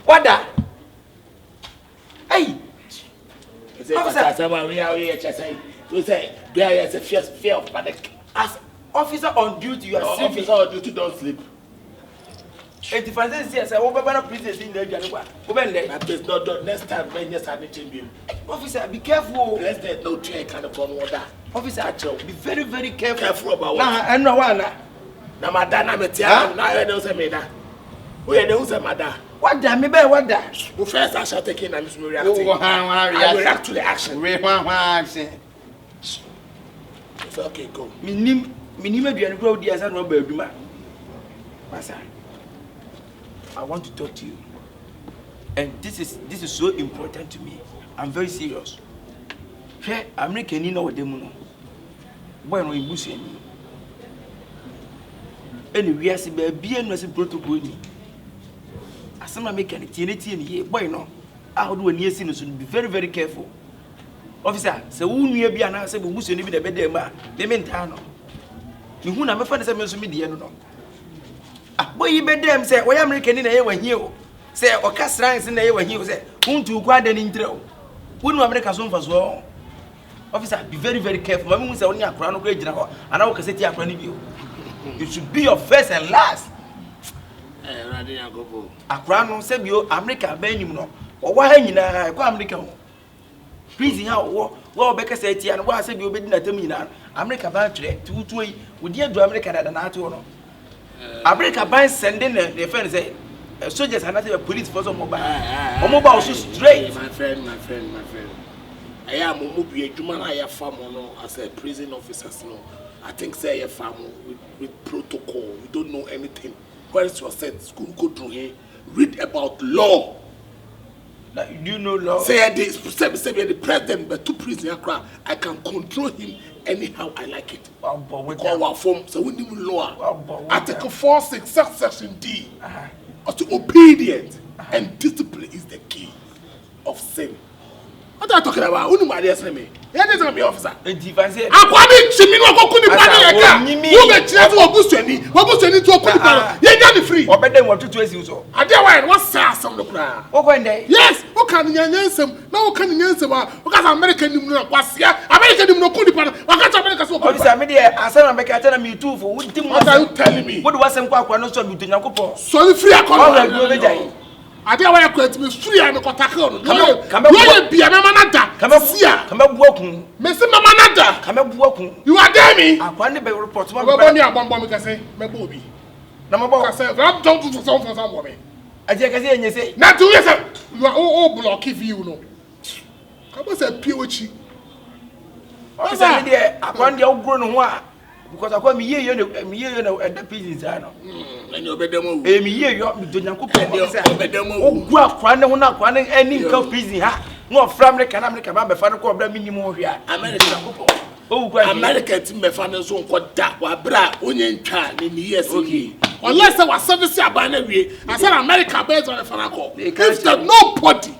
What that? Hey! Officer, we are here to say, there is a fear of panic. As officer on duty, you are sleeping. Officer on duty, don't sleep. If the fancy says, I won't be a princess in the January. Next time, when you start to officer, be careful. There's no train kind of on water. Officer, be very, very careful about what. I know one. Now, Madame, now I don't say me that. We don't say Madame. What that? Me bear what that? Well, first I shall take in and react. I will react to the action. It's okay, go. Minimum do grow the as I know, baby. Master, I want to talk to you. And this is so important to me. I'm very serious. Hey, I'm not getting no demo. Boy, no bush any. Anyway, we are seeing baby and was protocol. As I'm making it here, boy, no. How do a near sinner should be very, very careful. Officer, so who near be an answer who should live in the bed there, they meant Tano. You who never find some media, no. Ah, boy, you bed them say, why am I making it when you say, or cast lines in the air when you say, whom to quite an intro. Who know America's home as well? Officer, be very, very careful. My woman is only a crown of great general, and I will say, I can you. It should be your first and last. A crown on Sabio, America, Benjamin, or why you know, America. Please, how well Becca said, and why said you been at me now? America battery, 2 would you do America than I told America by sending the friends say, soldiers are not a police for some mobile. Mobile so straight. My friend. I am a human. I have farm as a prison officer. No, I think say a farm with protocol. We don't know anything. Where's your set? School go through here. Read about law. Like, do you know law? Say the president, but two prisoners. I can control him anyhow I like it. Call our form. So we need law. Article 4(6) subsection D. To obedience and discipline is the key of sin. What are you talking about? Who my dear me? Here is my officer. Akwami chimino ko kuni pa na yeka. Who be chire to obuseni to kuni pa. Ye nya free. Obedem what to esi so. Ade why what say asem no kra. Wo ko ndey? Yes, wo kan nyansem. Na wo kan nyansem a wo ka America nim no kwasia. America nim no kuni pa. Wo ka America so kuni. Officer me dey asem America tell me too for what are you telling me? What do wasem kwa no so bi to Nyankopon. So free akon. Ade why kwet me free an ko tackle no. Wo be mama nada. Kama buokun. Me se mama nada. Kama buokun. You are there me? Akwa ne be report ma. Go ni abombo me kase me bo bi. Na mo bo kase rap don't do some for me. Aje kase enye say. Na to you say you are all block if you know. Kama say POC. Officer me dey akwa dey ogro no ho a because akwa me ye no the pieces no. And you obedemo. Me ye yo me do Nyankopon dey obedemo. Ogu akwa ne ho na akwa ne ani nka prison ha. No from America ba be fa no ko obra minimum ho hia. America Nyankopon. America ti me fa no so nko da wa bra onye ntwa ne ni yes okay. Unless our service aban na wie, I said America based on the fanako. If there nobody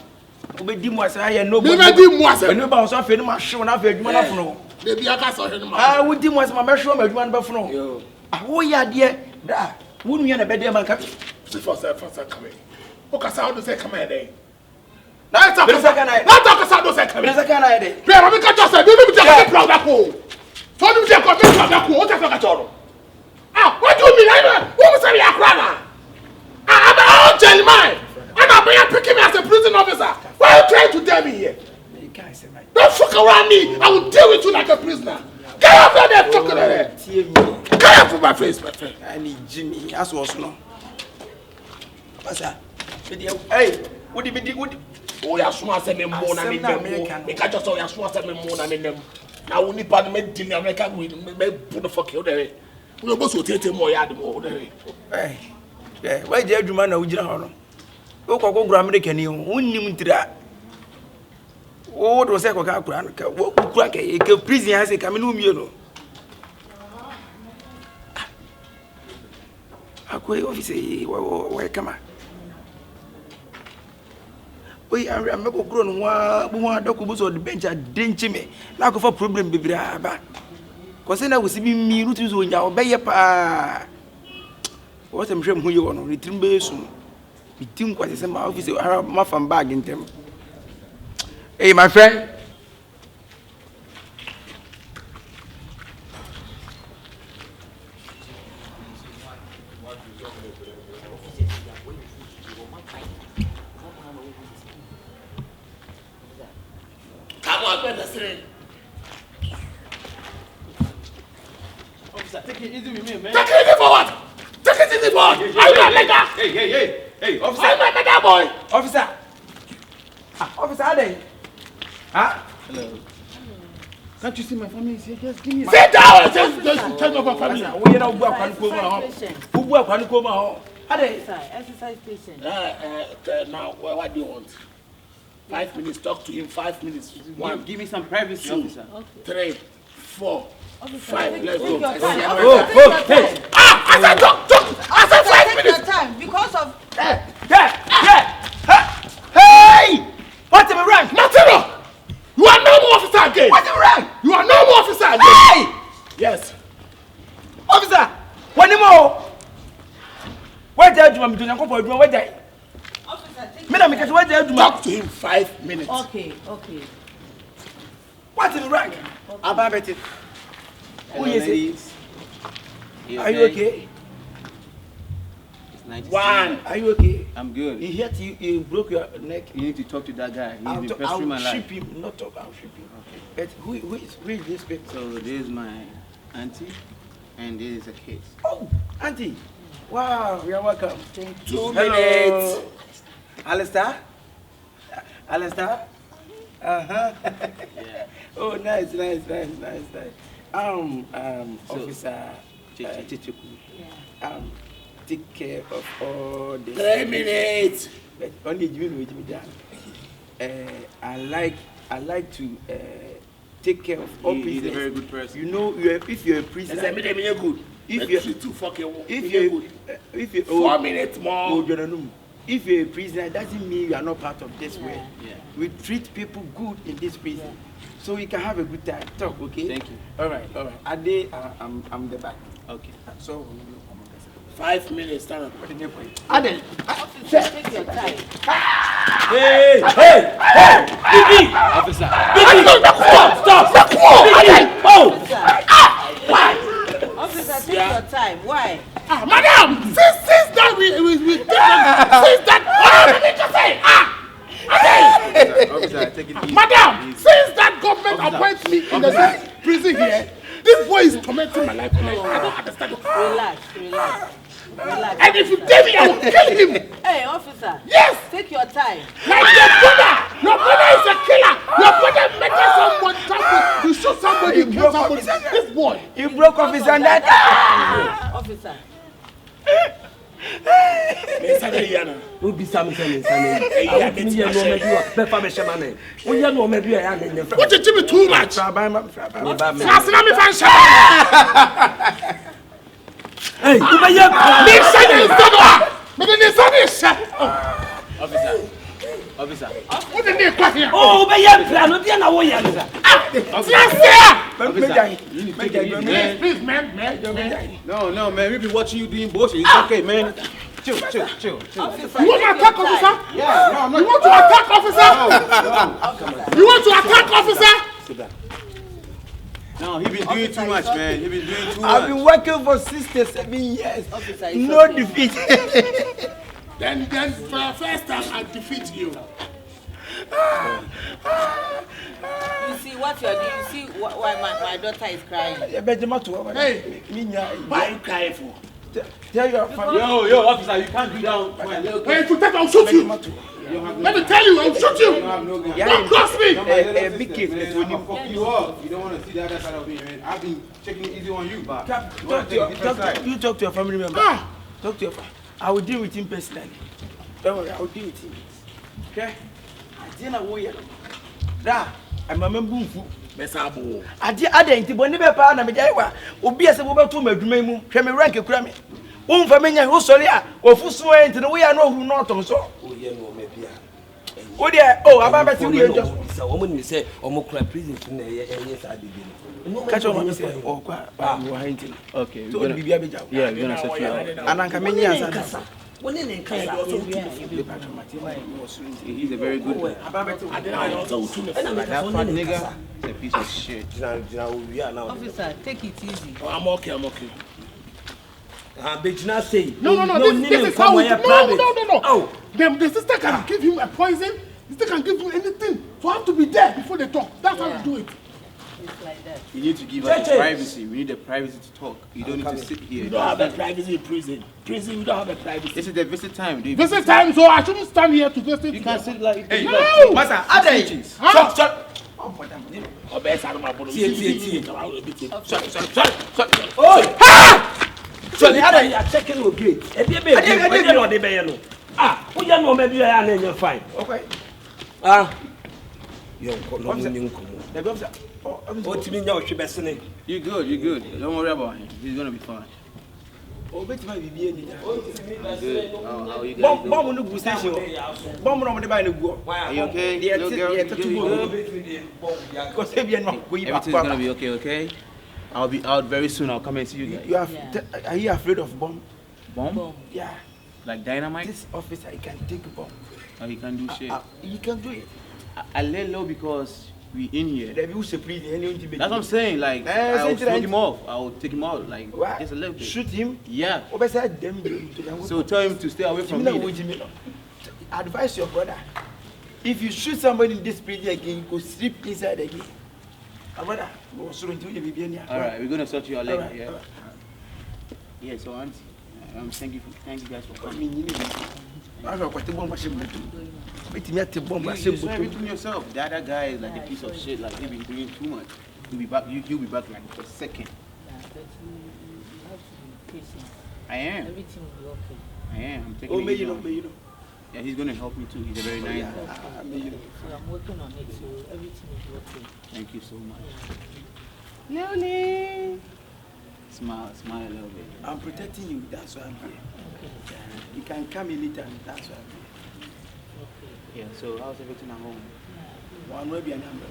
obedi mu asa ya nobody. Me di mu asa. Enu ba so afa ni ma hwe na afa adwuma na fono. They be aka so hwe no ma. Ah, wo di mu asa ma be hwe ma adwuma na be fono. Yo. Ah, wo ya de da. Wo nu ya na be de man ka. First come. O ka sa how do say come here. That's a second night. Not talk about those second. There's a kind of idea. Pero me catch us. Baby, just proud that cool. So you just got me proud that cool. What the fuck at all? Ah, what do you mean? Who was saying Akrana? I'm a old gentleman. And I'm being picking me as a prison officer. Why are you trying to tell me here? Don't fuck around me. I will deal with you like a prisoner. Get off there, fucking there. Get off of my face, my friend. I need Jimmy. That's what's wrong. What's that? Hey, what did you do? Oh, ya so ase me mo na me dem. Me ka just so ya so ase me mo na me dem. Na wo ni pa me di ni America we me put the fuck you there. We go so tete mo ya de mo there. Eh, why dey adwuma na wo gira ho no? Wo kokko gura America ni unnim ntira. Wo do se kokka akura no ka wo kura ke prison ha se ka me no mie no. Akoi office wo kama. Oy am go grow no wa doku bo so the bench a denchi me na go for problem bibira ba ko se na wo si bi mi rutu so nya obeye pa What I'm sure you want to return soon. We think what is my office, I have my fan bag in them. Hey, my friend. Come on, Officer. Officer, take it easy with me, man. Take it easy for what? Take it easy for what? Are you not like that? Hey, officer. Are you not like that, boy? Officer. Officer, are they? Huh? Hello. Can't you see my family is here? Just give me a Sit down and just tell me about family. We don't go up. Who go up and come out? Exercise patient. Now, what do you want? 5 minutes, talk to him, 5 minutes. 1, give me some privacy, officer. 3, 4, 5, let's go. Hey! I said talk! I said 5 minutes! Your time because of... Hey! What's the rank? Martino! You are no more officer again! What's the rank? You are no more officer again! Hey! Yes. Officer! One more! Where did you want me to go for a where did Talk to him 5 minutes. Okay. What's the rank? About it. Who is it? Are you okay? It's 96. 1. Are you okay? I'm good. He hit you broke your neck. You need to talk to that guy. He's been pestering I'll my life. ship him. Not talk, I'll ship him. Okay. But who is this person? So this is my auntie, and this is a case. Oh, auntie. Wow, you're welcome. 2 minutes. Alistair? Uh-huh. Yeah. Oh, nice. Officer Chichiku. take care of all the 3 minutes. But only you know I like to take care of all He's prisoners. a very good person. You know, if you're a prisoner, if you're 4 minutes more. If you're a prisoner, it doesn't mean you are not part of this world. Yeah. We treat people good in this prison, so we can have a good time. Talk, okay? Thank you. All right. Ade, I'm the back. Okay. So 5 minutes. Stand up. Ade, Take your time. hey, Officer. stop! Officer, take your time. Why? Madam, since that we since that Officer, take it easy. Madam, Easy. since that government Officer. appoints me in the same prison here, this boy is tormenting my life. I don't understand. Relax. And if you tell me, I will kill him. Hey, officer. Yes. Take your time. Like your brother is a killer. Your brother murdered someone, you shoot somebody, you kill somebody. This boy. You broke off his hand. Officer. Obi Sami Sami. What did you do too much? Hey, Officer. What did they call here? oh, be ya plan, no be na wo ya. Please, man. No, man. We've been watching you doing bullshit. It's okay, man. Chill. Officer, You want to attack officer? Yeah, no, I'm not. You want to attack officer? You want to attack officer? Sit down. No, he been doing too much, man. He been doing too I've much. been working for 67 years. Officer, it's No okay. defeat. Then for the first time I defeat you. You see what you are doing. You see why my daughter is crying. Hey, what are you crying for? Tell your family. Yo, officer, you can't do that. When you take, I'll shoot you. Let me tell you, I'll shoot you. Don't cross me. A big case. I'll fuck you up. You don't want to see the other side of me, man. I've been checking it easy on you, but You talk to your family member. Talk to your family. I will deal with him personally. Don't worry, I will deal with him. Okay? I didn't know you. I'm a member of Mesabo. I didn't want to be a part of the Obi as a woman to my dream, can me rank a crammy. One for me, who's sorry, or for swearing to the way I know who not on so. Oh, yeah, no, maybe. Oh dear, oh, I'm about to do just. So woman you say omokra prison na yes I did. Catch on what say or you are hinting. Okay, So we're going to yeah, we're gonna set you up. And I'm coming here as When in casa. He's a very good guy. That fat nigga is a piece of shit. Officer, take it easy. I'm okay. But now say No, this is how no. Oh, The sister can give him a poison. The sister can give him anything. So I have to be there before they talk. That's how we do it. It's like that. You need to give us privacy. We need the privacy to talk. You don't need to sit here. You don't have a privacy in prison. Prison, you don't have a privacy. This is the visit time. Visit time, so I shouldn't stand here to visit. You can't sit like. Hey, no! Master, Ade! Shut! Oh, madam. Oh, best out of my body. See. Sorry. Oh! Sorry, Ade! You are checking your gate. E be no dey be no. Ah, who you know maybe you are na fine. Okay. Ah. You no ni nkomo. The officer. What you mean you should be sene? You're good. Don't worry about him. He's gonna be fine. Oh, bet my bibi any. Good. How you guys doing? Bomb no visitation. Bomb no dey buy no go. Are you okay? Little girl? Because everything's gonna be okay? I'll be out very soon. I'll come and see you guys. Are you afraid of bomb? Bomb? Yeah. Like dynamite? This officer, he can take a bomb. Oh, he can do shit. He can do it. I lay low because we in here. That's That's what I'm saying. Like, I'll smoke him off. I'll take him out. Like, just a little bit. Shoot him? Yeah. So tell him to stay away from me. Advise your brother. If you shoot somebody in this prison again, you could sleep inside again. Brother, alright, we're gonna sort you out later. Yeah. Yeah. So auntie, thank you guys for coming. You saw everything yourself. The other guy is like a piece of shit. Like he's been doing too much. He'll be back. You'll be back like for a second. Yeah, but you have to be patient. I am. Everything will be okay. I am. I'm taking it easy. Yeah, he's gonna help me too. He's a very nice guy. So I'm working on it, so everything will be okay. Thank you so much. Leonie! Smile a little bit. I'm protecting you, that's why I'm here. Okay. You can come anytime, that's why I'm here. Okay. Yeah, so how's everything at home? One will be a number.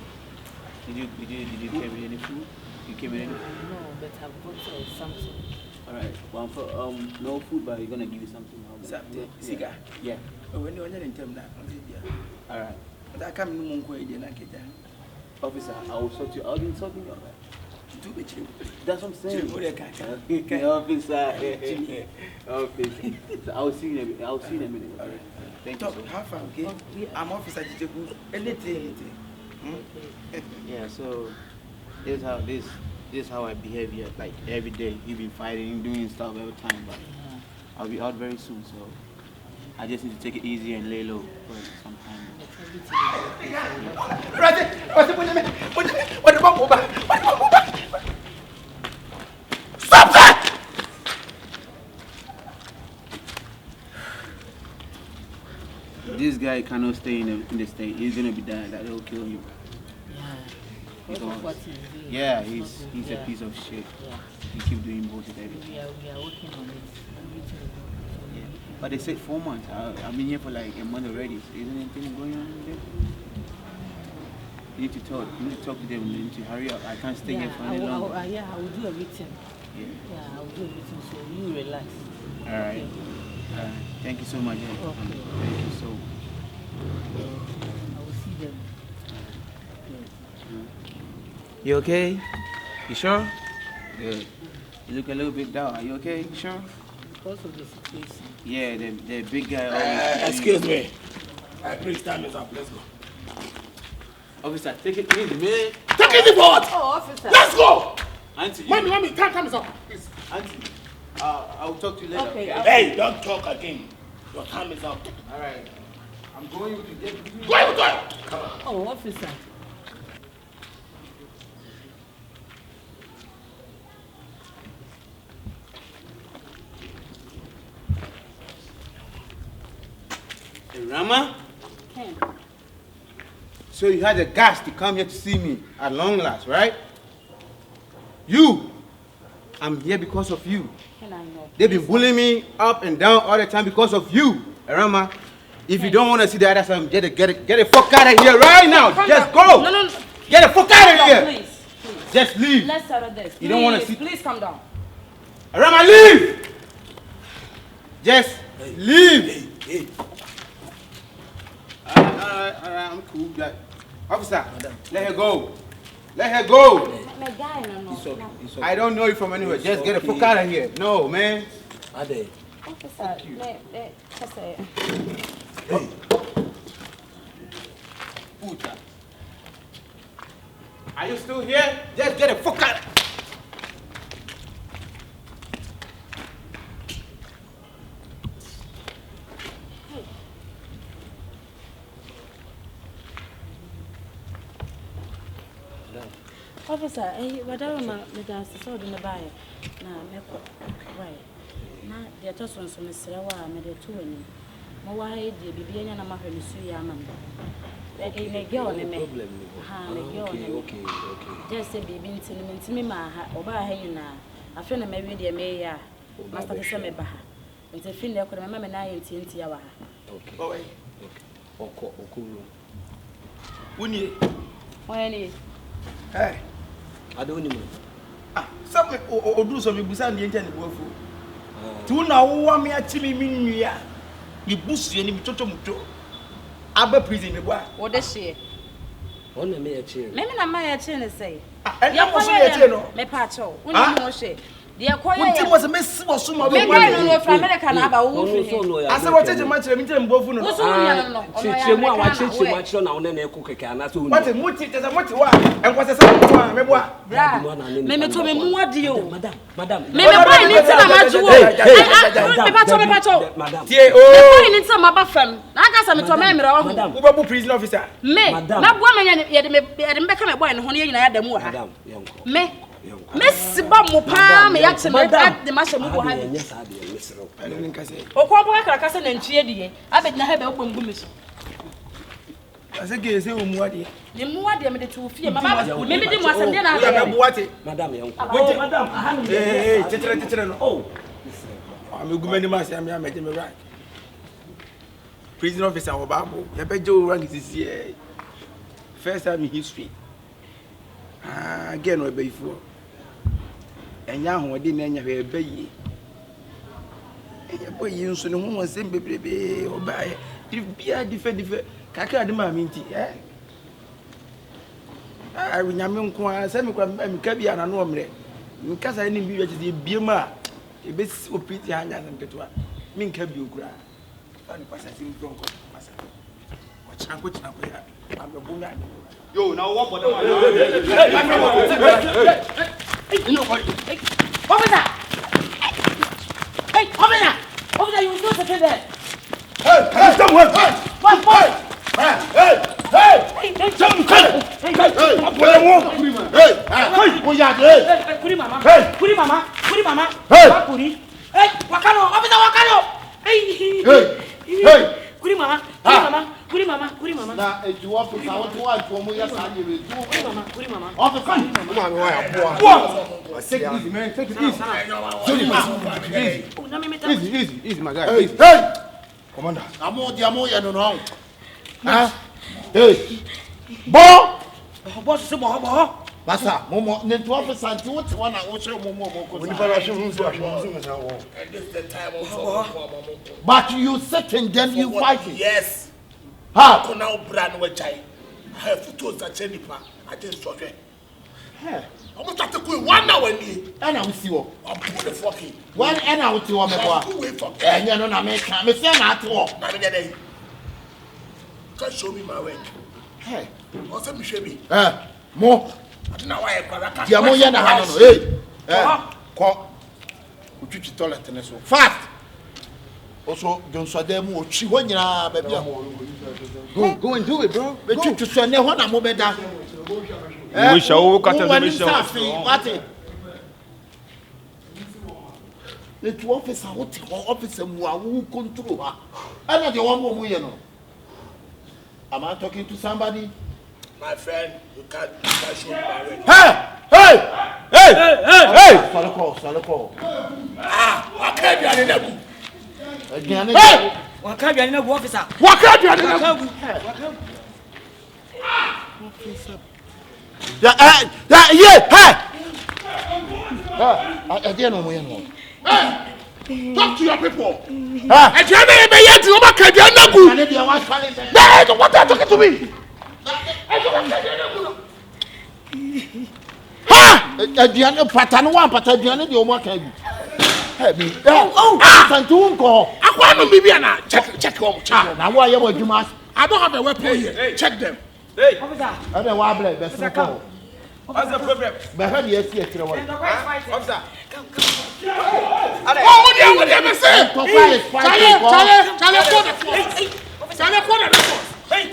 Did you came with any food? You came with any food? No, but I've got something. Alright, well, for, no food, but you're gonna give you something. Cigar? Yeah. Oh, when you're in term that, alright. But I come in Munko again, I get that. Officer, I will sort you. I'll be sorting you out. That's what I'm saying. Okay, officer. Officer. So I'll see you in a minute. All right. Thank you. How far, okay? I'm officer anything. Yeah, so this is how I behave here. Like every day, you've been fighting, doing stuff every time, but I'll be out very soon, so I just need to take it easy and lay low for some time. Stop that! This guy cannot stay in the state. He's gonna be dead. That will kill him. Yeah, he's a piece of shit. Yeah. He keep doing bullshit everything. We are working on it. Yeah. But they said 4 months. I've been here for like a month already. So isn't anything going on with them? You need to talk. You need to talk to them. You need to hurry up. I can't stay here for any longer. Yeah, I will do everything. Yeah, I will do everything. So you relax. All right. Okay. Thank you so much. Okay. Thank you so. I will see them. You okay? You sure? Good. You look a little bit down. Are you okay? You sure? Because of the situation. Yeah, the big guy always. Excuse me. Please time is up. Let's go. Officer, take it easy, man. Take it easy, what? Oh, officer. Let's go. Auntie. Mommy, time is up. Please. Auntie. I'll talk to you later. Okay. Hey, don't talk again. Your time is up. All right. I'm going to get. Go. Come on. Oh, officer. Rama? Ken. So you had the gas to come here to see me at long last, right? You! I'm here because of you. Ken, I know. They've been bullying me up and down all the time because of you, Rama. If you don't want to see the other side, get the fuck out of here right now. Just go. No. Get the fuck out of here. Please. Just leave. Let's settle this. You don't want to see. Please come down. Rama, leave. Just leave. Hey. Alright, I'm cool. Officer, let her go. Let her go. My guy, no. It's okay. I don't know you from anywhere. Just get the fuck out of here. No, man. Ade. Officer, Hey. Puta. Are you still here? Just get the fuck out. Officer, whatever my gas is all in the buy. Now, right. Now, the attention to Mr. Rawa, made a 2 in. My wife, the baby, and I'm a Suyaman. A girl, a Okay. just a baby to me, my over here now. A friend of maybe the mayor, Master Semeba. It's a fin that could remember 19 hours. Okay. Okuru. Wuni. When Hey. I don't know. Some do some busan the internet bofu. Tu na wo me atimi minua. Me busu ni mitoto muto. Aba prison me boa. what does she? On me a chair. Maybe not my chin say. And you was here no. Me pacho. When you know she. The acquire. Unti was mess was so Me no from America na ba wo fi. Asa what take match me tell bofu no. No. Chichemu a wa chichemu a chiro na one na eko keke ana so. What muti tesa muti wa. Enkwase sa mo me boa. Me to me mu adi o. Madam. Me boy ni tina ma ju o. Me pacho. Madam. Tie Me boy ni tina ma ba fam. Na aka sa me to me mira wo. Wo ba bu prison officer. Me. Na boa me ye de me be ka me boy no ho ne nyina ya da mu ha. Madam, yonko. Me. Mesiba mo pa me ya che me de ma she mu bo ha. Yes, I be misero. I don't think say. Okwampo ka krakasa na ntue die. Abegina ha be ogbom gumi so. Asa ge se wo mu ade. Ni mu ade me de tu fie mama me me di mu asem de na Ya ha. be buate. Madam, yonko. Wait, Madam, aha. Hey, tetere no. Oh. I'm gumani ma se am ya me rank. Prison officer wo babo. Ya be jo rank this year. First time in history. Again we be before. Enya ho de na enya we be yi. Enya boy yin so ne ho won bebrebe obaye. Bia dife kakra de ma minti we nyame nko a se me kwa me ka bia na no omre. Me kasa ni bi we bie ma e be opiti anya na nketo a. Me nka bi okura. Ani pasa sim bronco pasa. Wa chanko ya. Am bo me ani. Yo, now what for them? Officer! Hey, officer! Officer, you not sit there. Hey, stop work. One boy. Hey, Jump, hey, oh yeah, hey. Kuri mama. Hey. Kuri mama. Hey. Kuri. Hey, wakano, officer wakano. Hey. Hey. Kuri mama. Kuri mama. Na eju officer what you want to mo ya sa ye do. Kuri mama. Officer. Come on, boy. Take it easy, man. Take it easy. Oh, na me meta. Easy, my guy. Hey, Easy. hey. Commander. Amo ya no. Huh? Hey. Bo. Boss so bo. Basa, momo nentu officer anti what one na wo share momo ko. When you finish, you will. And this the time also. But you sit and then you fighting. Yes. Ha. Ko now brand we chai. Have photos that chenipa. I just saw it. Hey. I'm start to go 1 hour ni. Ana wo si wo. I'm put the fucking. One ana wo ti wo me bo. Wait for. Enya no na me kan. Me say na ate wo. Na me dey. Can show me my work. Hey. Also me show me. Mo. Now I am Dia mo ye na ha no. Hey. Ko. Utwitwi toilet ne so. Fast. Also Johnsode mu otwi ho nyina ba bia. Go and do it, bro. Be twitwi so ne ho na mo beda. We shall cut the show. What? The two officer what officer mu a who control ha. Ana the one mo ye no. Am I talking to somebody? My friend, you can't show me my way. Salako. I can't be an enemy. Again. Waka aduane na go officer. Waka aduane na go. Talk to your people. What are you talking to me? Aduane patano wan pataduane de omo aka bi. Santu nko. Akwa no bibia na check them. Na wo aye mo adwuma. I don't have a weapon here. Check them. Hey, Officer. Ade wa ble be so ko. What's the problem? Be ha de esi akire wo. Officer. Oh, what do you say? Charlie, call the reforce. Hey!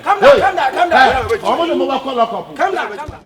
Calm down. Come down.